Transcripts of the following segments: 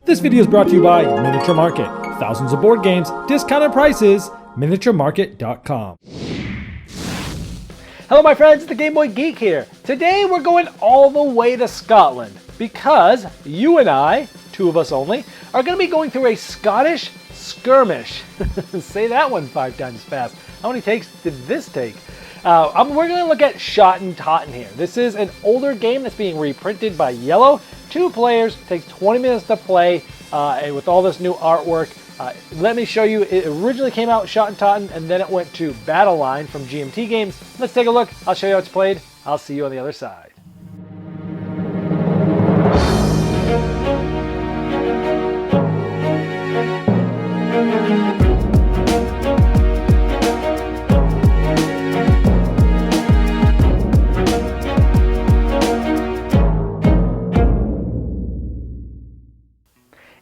This video is brought to you by Miniature Market. Thousands of board games, discounted prices, miniaturemarket.com. Hello my friends, the Game Boy Geek here. Today we're going all the way to Scotland because you and I, two of us only, are going to be going through a Scottish skirmish. Say that one 5 times fast. How many takes did this take? We're going to look at Schotten Totten here. This is an older game that's being reprinted by Yellow. 2 players, takes 20 minutes to play, and with all this new artwork. Let me show you, it originally came out Schotten Totten, and then it went to Battle Line from GMT Games. Let's take a look, I'll show you how it's played. I'll see you on the other side.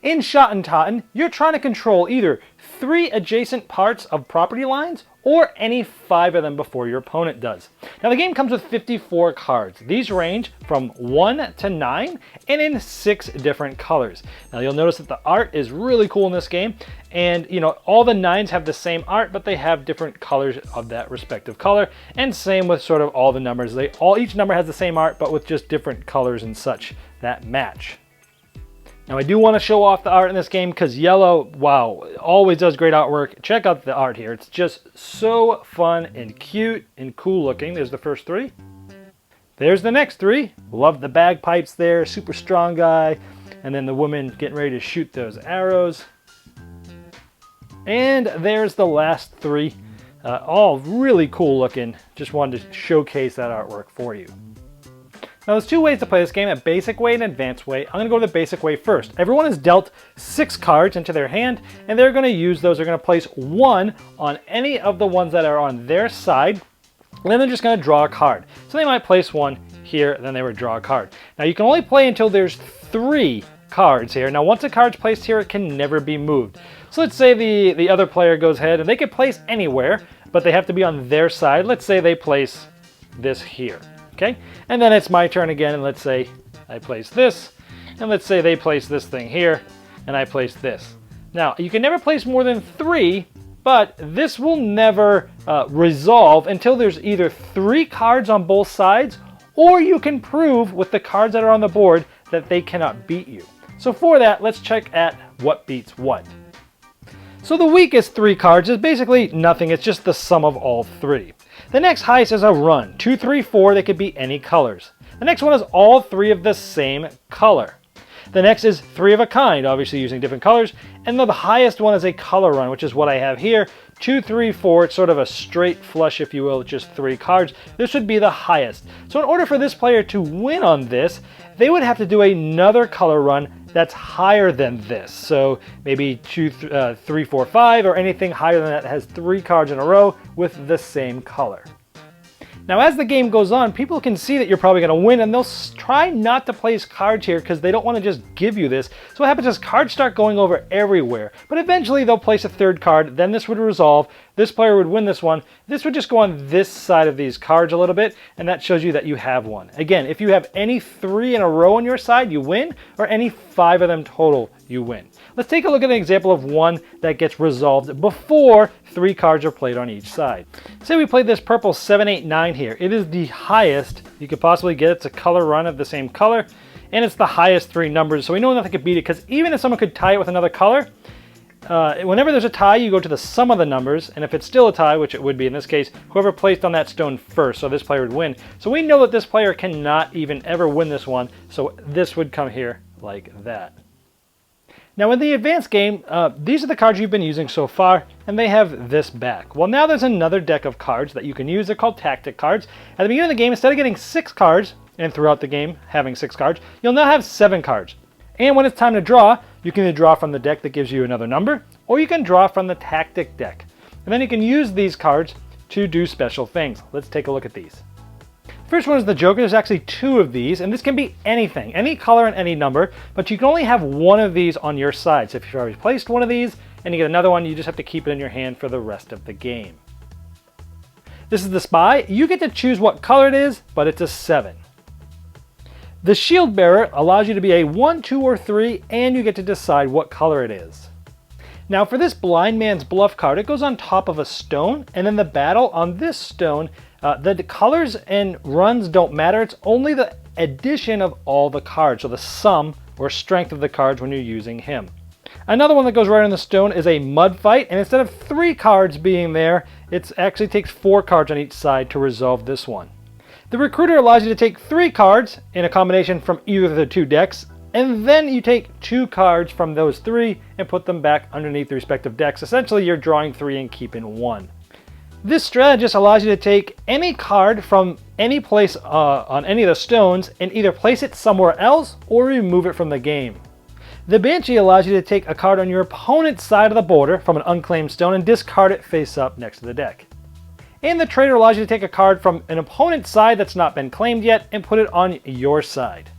In Schotten Totten, you're trying to control either 3 adjacent parts of property lines or any 5 of them before your opponent does. Now the game comes with 54 cards. These range from 1 to 9 and in 6 different colors. Now you'll notice that the art is really cool in this game, and you know, all the 9s have the same art, but they have different colors of that respective color, and same with sort of all the numbers. Each number has the same art, but with just different colors and such that match. Now I do want to show off the art in this game because Yellow, wow, always does great artwork. Check out the art here. It's just so fun and cute and cool looking. There's the first 3. There's the next 3. Love the bagpipes there, super strong guy. And then the woman getting ready to shoot those arrows. And there's the last 3. All really cool looking. Just wanted to showcase that artwork for you. Now there's 2 ways to play this game, a basic way and an advanced way. I'm going to go to the basic way first. Everyone is dealt 6 cards into their hand, and they're going to use those. They're going to place 1 on any of the ones that are on their side, and then they're just going to draw a card. So they might place 1 here, and then they would draw a card. Now you can only play until there's 3 cards here. Now once a card's placed here, it can never be moved. So let's say the other player goes ahead, and they could place anywhere, but they have to be on their side. Let's say they place this here. Okay, and then it's my turn again, and let's say I place this, and let's say they place this thing here, and I place this. Now, you can never place more than 3, but this will never resolve until there's either 3 cards on both sides, or you can prove with the cards that are on the board that they cannot beat you. So for that, let's check at what beats what. So the weakest 3 cards is basically nothing, it's just the sum of all 3. The next highest is a run, 2, 3, 4, they could be any colors. The next one is all 3 of the same color. The next is 3 of a kind, obviously using different colors. And the highest one is a color run, which is what I have here. 2, 3, 4, it's sort of a straight flush, if you will, just 3 cards. This would be the highest. So in order for this player to win on this, they would have to do another color run that's higher than this. So maybe 2, 3, 4, 5, or anything higher than that has 3 cards in a row with the same color. Now as the game goes on, people can see that you're probably going to win, and they'll try not to place cards here because they don't want to just give you this. So what happens is cards start going over everywhere, but eventually they'll place a 3rd card, then this would resolve, this player would win this one, this would just go on this side of these cards a little bit, and that shows you that you have one. Again, if you have any 3 in a row on your side, you win, or any 5 of them total, you win. Let's take a look at an example of one that gets resolved before 3 cards are played on each side. Say we played this purple 7, 8, 9 here. It is the highest you could possibly get. It's a color run of the same color, and it's the highest 3 numbers, so we know nothing could beat it, because even if someone could tie it with another color, whenever there's a tie, you go to the sum of the numbers, and if it's still a tie, which it would be in this case, whoever placed on that stone first, so this player would win. So we know that this player cannot even ever win this one, so this would come here like that. Now in the advanced game, these are the cards you've been using so far, and they have this back. Well, now there's another deck of cards that you can use. They're called tactic cards. At the beginning of the game, instead of getting 6 cards, and throughout the game having 6 cards, you'll now have 7 cards. And when it's time to draw, you can either draw from the deck that gives you another number, or you can draw from the tactic deck. And then you can use these cards to do special things. Let's take a look at these. First one is the Joker. There's actually 2 of these, and this can be anything, any color and any number, but you can only have 1 of these on your side. So if you've already placed 1 of these and you get another one, you just have to keep it in your hand for the rest of the game. This is the Spy. You get to choose what color it is, but it's a 7. The shield bearer allows you to be a 1, 2, or 3, and you get to decide what color it is. Now for this Blind Man's Bluff card, it goes on top of a stone, and then the battle on this stone, the colors and runs don't matter. It's only the addition of all the cards, so the sum or strength of the cards when you're using him. Another one that goes right on the stone is a mud fight, and instead of 3 cards being there, it actually takes 4 cards on each side to resolve this one. The recruiter allows you to take 3 cards in a combination from either of the 2 decks, and then you take 2 cards from those 3 and put them back underneath the respective decks. Essentially, you're drawing 3 and keeping 1. This strategist allows you to take any card from any place on any of the stones and either place it somewhere else or remove it from the game. The Banshee allows you to take a card on your opponent's side of the border from an unclaimed stone and discard it face up next to the deck. And the Trader allows you to take a card from an opponent's side that's not been claimed yet and put it on your side.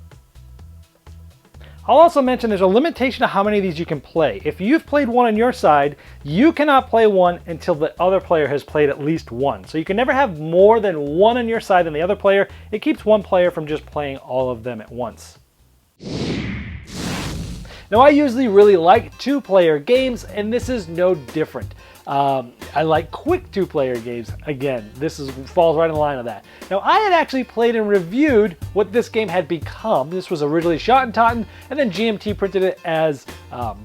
I'll also mention there's a limitation to how many of these you can play. If you've played one on your side, you cannot play one until the other player has played at least one. So you can never have more than one on your side than the other player. It keeps one player from just playing all of them at once. Now I usually really like 2-player games, and this is no different. I like quick 2-player games. Again, falls right in line of that. Now, I had actually played and reviewed what this game had become. This was originally Schotten Totten, and then GMT printed it as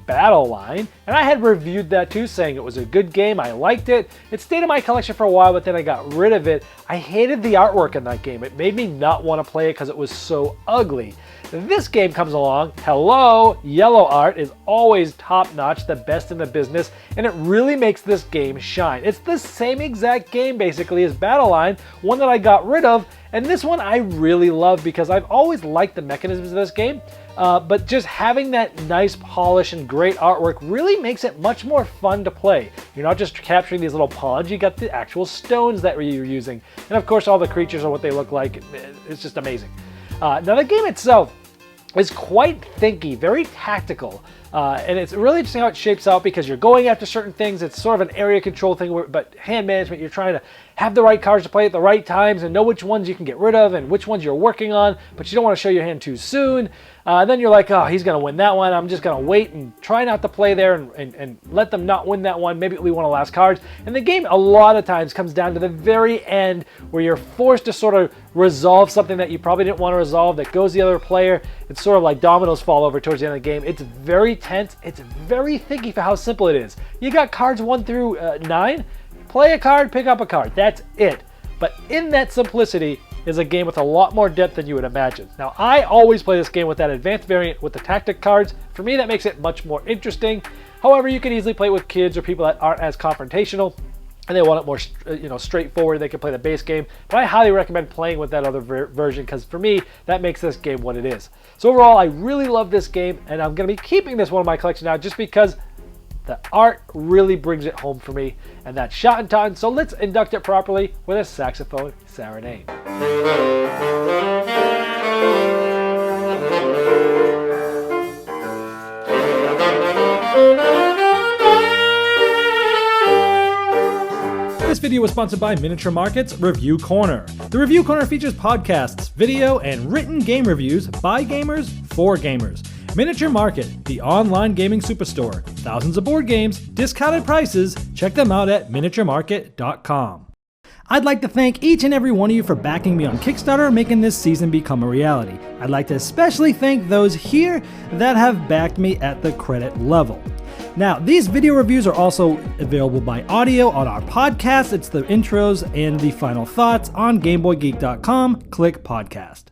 Battle Line, and I had reviewed that too, saying it was a good game. I liked it. It stayed in my collection for a while, but then I got rid of it. I hated the artwork in that game. It made me not want to play it because it was so ugly. This game comes along. Hello, yellow art is always top-notch, the best in the business, and it really makes this game shine. It's the same exact game basically as Battle Line, one that I got rid of, and this one I really love because I've always liked the mechanisms of this game, but just having that nice polish and great artwork really makes it much more fun to play. You're not just capturing these little pawns, you got the actual stones that you're using, and of course all the creatures and what they look like. It's just amazing. Now the game itself is quite thinky, very tactical, and it's really interesting how it shapes out because you're going after certain things. It's sort of an area control thing, but hand management, you're trying to have the right cards to play at the right times and know which ones you can get rid of and which ones you're working on, but you don't want to show your hand too soon. Then you're like, oh, he's going to win that one. I'm just going to wait and try not to play there and let them not win that one. Maybe we want to last cards. And the game a lot of times comes down to the very end where you're forced to sort of resolve something that you probably didn't want to resolve that goes the other player. It's sort of like dominoes fall over towards the end of the game. It's very tense. It's very thinky for how simple it is. You got cards 1 through 9. Play a card, pick up a card. That's it. But in that simplicity is a game with a lot more depth than you would imagine. Now, I always play this game with that advanced variant with the tactic cards. For me, that makes it much more interesting. However, you can easily play it with kids or people that aren't as confrontational and they want it more straightforward. They can play the base game. But I highly recommend playing with that other version because for me, that makes this game what it is. So overall, I really love this game, and I'm going to be keeping this one in my collection now just because the art really brings it home for me, and that's Schotten Totten. So let's induct it properly with a saxophone serenade. This video was sponsored by Miniature Market's Review Corner. The Review Corner features podcasts, video, and written game reviews by gamers for gamers. Miniature Market, the online gaming superstore. Thousands of board games, discounted prices. Check them out at miniaturemarket.com. I'd like to thank each and every one of you for backing me on Kickstarter, making this season become a reality. I'd like to especially thank those here that have backed me at the credit level. Now, these video reviews are also available by audio on our podcast. It's the intros and the final thoughts on GameBoyGeek.com. Click podcast.